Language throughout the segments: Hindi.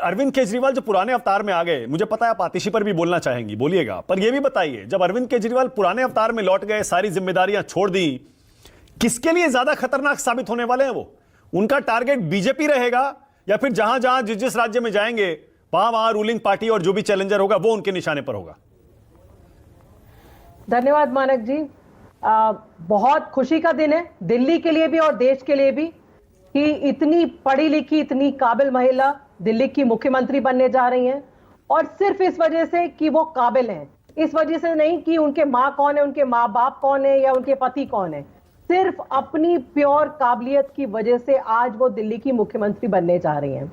अरविंद केजरीवाल जो पुराने अवतार में आ गए, मुझे पता है आप आतिशी पर भी बोलना चाहेंगी, बोलिएगा, पर यह भी बताइए, जब अरविंद केजरीवाल पुराने अवतार में लौट गए, सारी जिम्मेदारियां छोड़ दी, किसके लिए ज्यादा खतरनाक साबित होने वाले हैं वो? उनका टारगेट बीजेपी रहेगा या फिर जहां जहां जिस जिस राज्य में जाएंगे वहां वहां रूलिंग पार्टी और जो भी चैलेंजर होगा वो उनके निशाने पर होगा? धन्यवाद मानक जी। बहुत खुशी का दिन है दिल्ली के लिए भी और देश के लिए भी कि इतनी पढ़ी लिखी, इतनी काबिल महिला दिल्ली की मुख्यमंत्री बनने जा रही हैं, और सिर्फ इस वजह से कि वो काबिल हैं, इस वजह से नहीं कि उनके माँ कौन है, उनके माँ बाप कौन है या उनके पति कौन है, सिर्फ अपनी प्योर काबिलियत की वजह से आज वो दिल्ली की मुख्यमंत्री बनने जा रही हैं।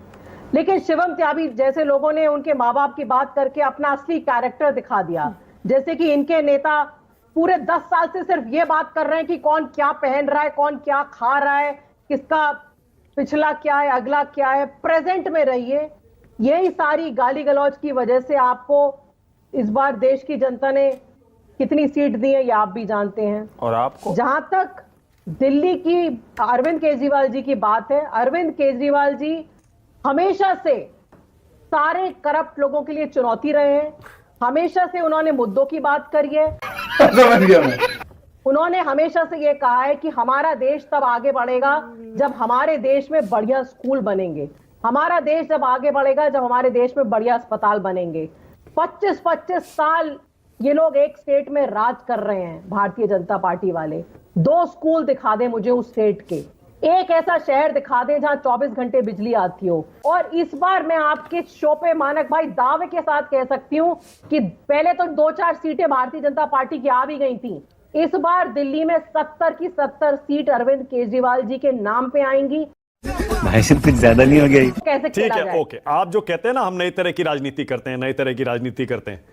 लेकिन शिवम त्यागी जैसे लोगों ने उनके माँ बाप की बात करके अपना असली कैरेक्टर दिखा दिया, जैसे कि इनके नेता पूरे 10 साल से सिर्फ ये बात कर रहे हैं कि कौन क्या पहन रहा है, कौन क्या खा रहा है, किसका पिछला क्या है, अगला क्या है, प्रेजेंट में रहिए। यही सारी गाली गलौज की वजह से आपको इस बार देश की जनता ने कितनी सीट दी है ये आप भी जानते हैं। और आपको जहां तक दिल्ली की अरविंद केजरीवाल जी की बात है, अरविंद केजरीवाल जी हमेशा से सारे करप्ट लोगों के लिए चुनौती रहे हैं। हमेशा से उन्होंने मुद्दों की बात करी है। समझ गया मैं। उन्होंने हमेशा से ये कहा है कि हमारा देश तब आगे बढ़ेगा जब हमारे देश में बढ़िया स्कूल बनेंगे, हमारा देश जब आगे बढ़ेगा जब हमारे देश में बढ़िया अस्पताल बनेंगे। 25-25 साल ये लोग एक स्टेट में राज कर रहे हैं, भारतीय जनता पार्टी वाले। 2 स्कूल दिखा दें मुझे उस स्टेट के, एक ऐसा शहर दिखा दें जहां 24 घंटे बिजली आती हो। और इस बार मैं आपके शो पे मानक भाई दावे के साथ कह सकती हूं कि पहले तो 2-4 सीटें भारतीय जनता पार्टी की आ भी गई थी, इस बार दिल्ली में 70 की 70 सीट अरविंद केजरीवाल जी के नाम पे आएंगी। भाई सिर्फ कुछ ज्यादा नहीं हो गया? कैसे ठीक है, ओके। आप जो कहते हैं ना हम नई तरह की राजनीति करते हैं, नई तरह की राजनीति करते हैं,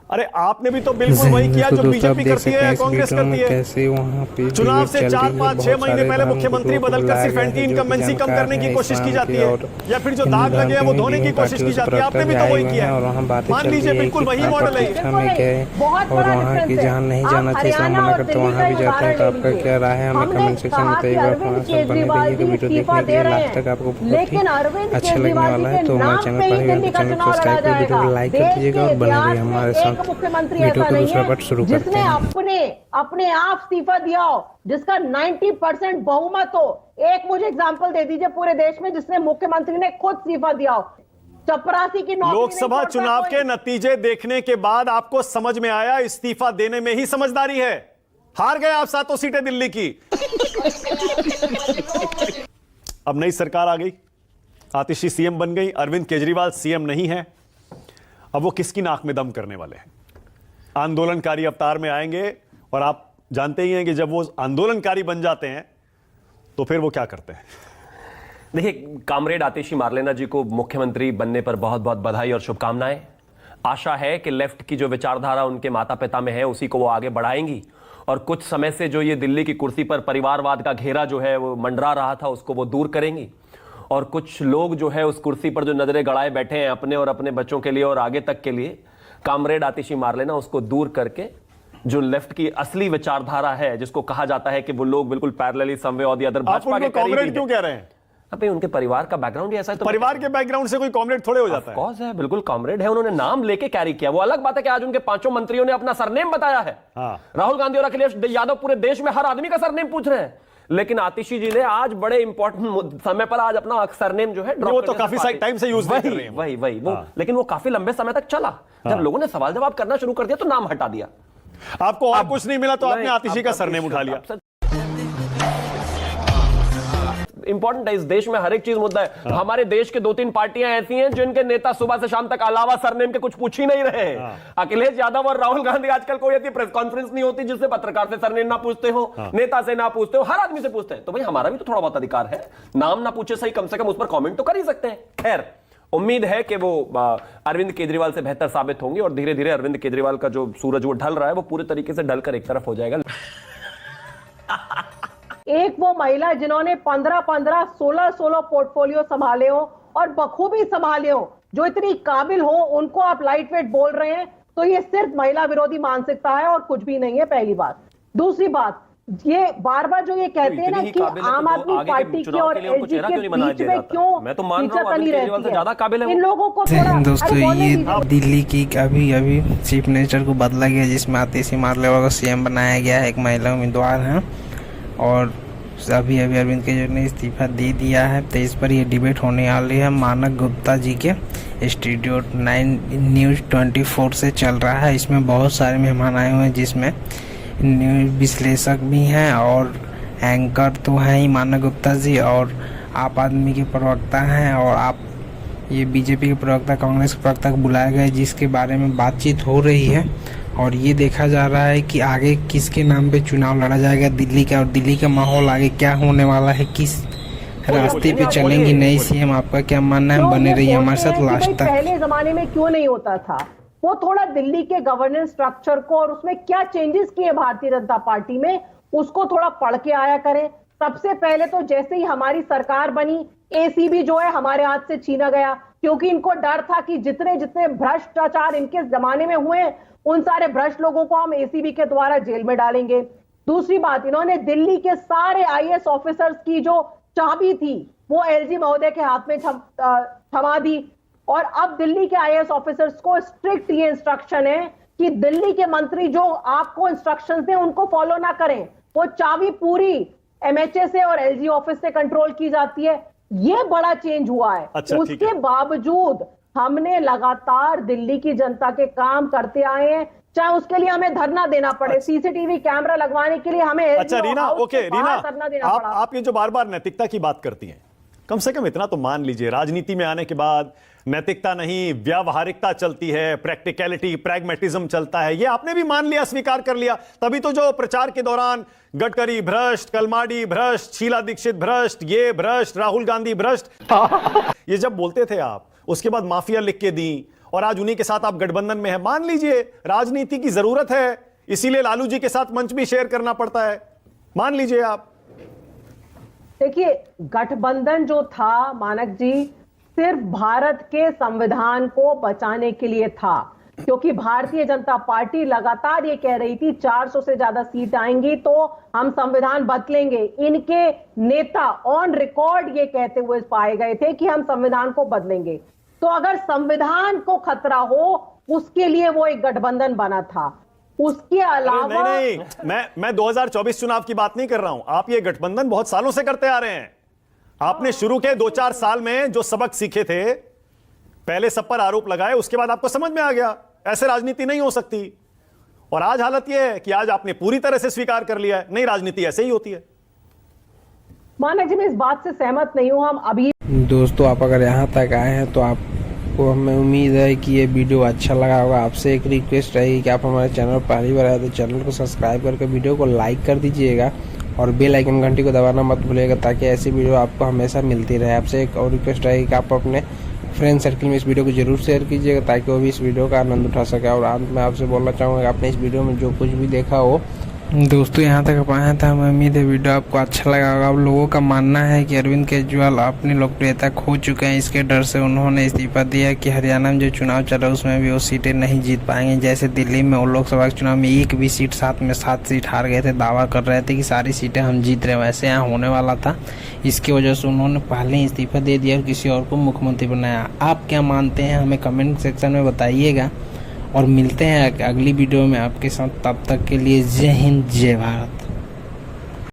अरे आपने भी तो बिल्कुल वही किया जो बीजेपी करती है, कांग्रेस करती है। कैसे वहाँ पे चुनाव से 4-5-6 महीने पहले मुख्यमंत्री बदलकर सिर्फ एंटी इनकम्बेंसी कम करने की कोशिश की जाती है, या फिर जो दाग लगे हैं वो धोने की कोशिश की जाती है। आपने भी तो वही किया है, मान लीजिए बिल्कुल वही मॉडल है। और वहाँ की जहाँ नहीं जाना चाहिए इसका मना करते वहाँ भी जाते हैं, तो आपका क्या राय है हमें कमेंट सेक्शन में बताइएगा। वीडियो देखने के लिए लास्ट तक आपको बहुत ही अच्छा लगने वाला है, तो हमारे चैनल पर चैनल को सब्सक्राइब कर वीडियो को लाइक कर दीजिएगा और बने रहिए हमारे साथ। मुख्यमंत्री ऐसा नहीं है जिसने अपने आप इस्तीफा दिया हो, जिसका 90% बहुमत हो। एक मुझे एग्जांपल दे दीजिए पूरे देश में जिसने मुख्यमंत्री ने खुद इस्तीफा दिया हो। चपरासी की नौकरी। लोकसभा चुनाव के नतीजे देखने के बाद आपको समझ में आया इस्तीफा देने में ही समझदारी है। हार गए आप 7 सीटें दिल्ली की। अब नई सरकार आ गई, आतिशी सीएम बन गई, अरविंद केजरीवाल सीएम नहीं है। अब वो किसकी नाक में दम करने वाले हैं? आंदोलनकारी अवतार में आएंगे, और आप जानते ही हैं कि जब वो आंदोलनकारी बन जाते हैं तो फिर वो क्या करते हैं। देखिए, कामरेड आतिशी मारलेना जी को मुख्यमंत्री बनने पर बहुत बहुत बधाई और शुभकामनाएं। आशा है कि लेफ्ट की जो विचारधारा उनके माता पिता में है उसी को वो आगे बढ़ाएंगी, और कुछ समय से जो ये दिल्ली की कुर्सी पर परिवारवाद का घेरा जो है वो मंडरा रहा था उसको वो दूर करेंगी। और कुछ लोग जो है उस कुर्सी पर जो नजरें गड़ाए बैठे हैं अपने और अपने बच्चों के लिए और आगे तक के लिए, कामरेड आतिशी मारलेना उसको दूर करके जो लेफ्ट की असली विचारधारा है, जिसको कहा जाता है कि वो लोग बिल्कुल पैरेलली समवे और दी अदर भाजपा के कॉमरेड क्यों कह रहे हैं? अबे उनके परिवार का बैकग्राउंड ही ऐसा है, तो परिवार के बैकग्राउंड से कोई कॉमरेड थोड़े हो जाता है। कॉज है, बिल्कुल कॉमरेड है, उन्होंने नाम लेके कैरी किया। वो अलग बात है कि आज उनके 5 मंत्रियों ने अपना सरनेम बताया है। राहुल गांधी और अखिलेश यादव पूरे देश में हर आदमी का सरनेम पूछ रहे हैं, लेकिन आतिशी जी ने आज बड़े इंपॉर्टेंट समय पर आज अपना सरनेम जो है वो तो काफी टाइम से यूज कर रहे हैं। वही वो, लेकिन वो काफी लंबे समय तक चला। जब लोगों ने सवाल जवाब करना शुरू कर दिया तो नाम हटा दिया। आपको और कुछ नहीं मिला तो आपने आतिशी का सरनेम उठा लिया। इंपॉर्टेंट है, इस देश में हर एक चीज मुद्दा है। हमारे देश के 2-3 पार्टियां ऐसी हैं जिनके नेता सुबह से शाम तक अलावा सरनेम के कुछ पूछ ही नहीं रहे हैं। अखिलेश यादव और राहुल गांधी आजकल कोई ऐसी प्रेस कॉन्फ्रेंस नहीं होती जिससे पत्रकार से सरनेम ना पूछते हो, नेता से ना पूछते हो, हर आदमी से पूछते हैं। तो भाई हमारा भी तो थोड़ा बहुत अधिकार है, नाम ना पूछे सही, कम से कम उस पर कॉमेंट तो कर ही सकते हैं। खैर, उम्मीद है कि वो अरविंद केजरीवाल से बेहतर साबित होंगी और धीरे धीरे अरविंद केजरीवाल का जो सूरज वो ढल रहा है वो पूरे तरीके से ढलकर एक तरफ हो जाएगा। एक वो महिला जिन्होंने 15-15, 16-16 पोर्टफोलियो संभाले हो और बखूबी संभाले हो, जो इतनी काबिल हो, उनको आप लाइट वेट बोल रहे हैं, तो ये सिर्फ महिला विरोधी मानसिकता है और कुछ भी नहीं है। पहली बात। दूसरी बात, ये बार बार जो ये कहते हैं ना कि आम आदमी पार्टी की और एलजी के बीच में क्यों खींचातानी रहती है, इन लोगों को थोड़ा। दोस्तों ये दिल्ली की अभी चीफ मिनिस्टर को बदला गया, जिसमें आतिशी मारलेवा को सीएम बनाया गया है। एक महिला उम्मीदवार हैं और अभी अरविंद केजरीवाल ने इस्तीफा दे दिया है। तो इस पर ये डिबेट होने वाली है मानक गुप्ता जी के स्टूडियो 9 न्यूज़ 24 से चल रहा है। इसमें बहुत सारे मेहमान आए हुए हैं, जिसमें न्यूज़ विश्लेषक भी हैं और एंकर तो हैं ही मानक गुप्ता जी, और आप आदमी के प्रवक्ता हैं, और आप ये बीजेपी के प्रवक्ता, कांग्रेस के प्रवक्ता को बुलाया गया है, जिसके बारे में बातचीत हो रही है। और ये देखा जा रहा है कि आगे किसके नाम पे चुनाव लड़ा जाएगा दिल्ली का, और दिल्ली का माहौल आगे क्या होने वाला है, किस रास्ते पे चलेंगी नई सीएम। आपका क्या मानना है? बने रहिए हमारे साथ लास्ट तक। पहले जमाने में क्यों नहीं होता था, वो थोड़ा दिल्ली के गवर्नेंस स्ट्रक्चर को और उसमें क्या चेंजेस किए भारतीय जनता पार्टी में, उसको थोड़ा पढ़ के आया करें। सबसे पहले तो जैसे ही हमारी सरकार बनी, एसीबी जो है हमारे हाथ से छीना गया, क्योंकि इनको डर था कि जितने जितने भ्रष्टाचार इनके जमाने में हुए, उन सारे भ्रष्ट लोगों को हम एसीबी के द्वारा जेल में डालेंगे। दूसरी बात, इन्होंने दिल्ली के सारे आईएएस ऑफिसर्स की जो चाबी थी वो एलजी महोदय के हाथ में थमा दी, और अब दिल्ली के आईएएस ऑफिसर्स को स्ट्रिक्ट ये इंस्ट्रक्शन है कि दिल्ली के मंत्री जो आपको इंस्ट्रक्शंस दें उनको फॉलो ना करें। वो चाबी पूरी एमएचए से और एलजी ऑफिस से कंट्रोल की जाती है। ये बड़ा चेंज हुआ है। अच्छा, उसके बावजूद हमने लगातार दिल्ली की जनता के काम करते आए हैं, चाहे उसके लिए हमें धरना देना पड़े, सीसीटीवी कैमरा लगवाने के लिए हमें। अच्छा रीना, ओके रीना, आप ये जो बार बार नैतिकता की बात करती हैं, कम से कम इतना तो मान लीजिए, राजनीति में आने के बाद नैतिकता नहीं व्यावहारिकता चलती है, प्रैक्टिकलिटी प्रैग्मेटिज्म चलता है, ये आपने भी मान लिया, स्वीकार कर लिया। तभी तो जो प्रचार के दौरान गडकरी भ्रष्ट, कलमाडी भ्रष्ट, शीला दीक्षित भ्रष्ट, ये भ्रष्ट, राहुल गांधी भ्रष्ट, ये जब बोलते थे आप, उसके बाद माफिया लिख के दी, और आज उन्हीं के साथ आप गठबंधन में है। मान लीजिए राजनीति की जरूरत है, इसीलिए लालू जी के साथ मंच भी शेयर करना पड़ता है, मान लीजिए आप। देखिए, गठबंधन जो था मानक जी, सिर्फ भारत के संविधान को बचाने के लिए था, क्योंकि भारतीय जनता पार्टी लगातार ये कह रही थी 400 से ज्यादा सीट आएंगी तो हम संविधान बदलेंगे। इनके नेता ऑन रिकॉर्ड ये कहते हुए पाए गए थे कि हम संविधान को बदलेंगे। तो अगर संविधान को खतरा हो, उसके लिए वो एक गठबंधन बना था। उसके अलावा नहीं, मैं 2024 चुनाव की बात नहीं कर रहा हूं। आप ये गठबंधन बहुत सालों से करते आ रहे हैं। आपने शुरू के 2-4 साल में जो सबक सीखे थे, पहले सब पर आरोप लगाए, उसके बाद आपको समझ में आ गया ऐसे राजनीति नहीं हो सकती। और आज हालत यह है कि आज आपने पूरी तरह से स्वीकार कर लिया है, नहीं राजनीति ऐसे ही होती है। मानक जी, मैं इस बात से सहमत नहीं हूं। हम अभी दोस्तों, आप अगर यहाँ तक आए हैं तो आपको हमें उम्मीद है कि ये वीडियो अच्छा लगा होगा। आपसे एक रिक्वेस्ट रहेगी कि आप हमारे चैनल पर पहली बार आए तो चैनल को सब्सक्राइब करके वीडियो को लाइक कर दीजिएगा, और बेल आइकन घंटी को दबाना मत भूलिएगा, ताकि ऐसी वीडियो आपको हमेशा मिलती रहे। आपसे एक और रिक्वेस्ट रहेगी कि आप अपने फ्रेंड सर्किल में इस वीडियो को जरूर शेयर कीजिएगा, ताकि वो भी इस वीडियो का आनंद उठा सके। और अंत में आपसे बोलना चाहूँगा कि आपने इस वीडियो में जो कुछ भी देखा हो, दोस्तों यहाँ तक आप आए थे, हमें उम्मीद है वीडियो आपको अच्छा लगा होगा। आप लोगों का मानना है कि अरविंद केजरीवाल अपनी लोकप्रियता खो चुके हैं, इसके डर से उन्होंने इस्तीफा दिया कि हरियाणा में जो चुनाव चल रहा है उसमें भी वो सीटें नहीं जीत पाएंगे। जैसे दिल्ली में वो लोकसभा के चुनाव में एक भी सीट, 7 में 7 सीट हार गए थे, दावा कर रहे थे कि सारी सीटें हम जीत रहे हैं, वैसे यहाँ होने वाला था। इसकी वजह से उन्होंने पहले ही इस्तीफा दे दिया और किसी और को मुख्यमंत्री बनाया। आप क्या मानते हैं हमें कमेंट सेक्शन में बताइएगा, और मिलते हैं अगली वीडियो में आपके साथ। तब तक के लिए जय हिंद, जय भारत।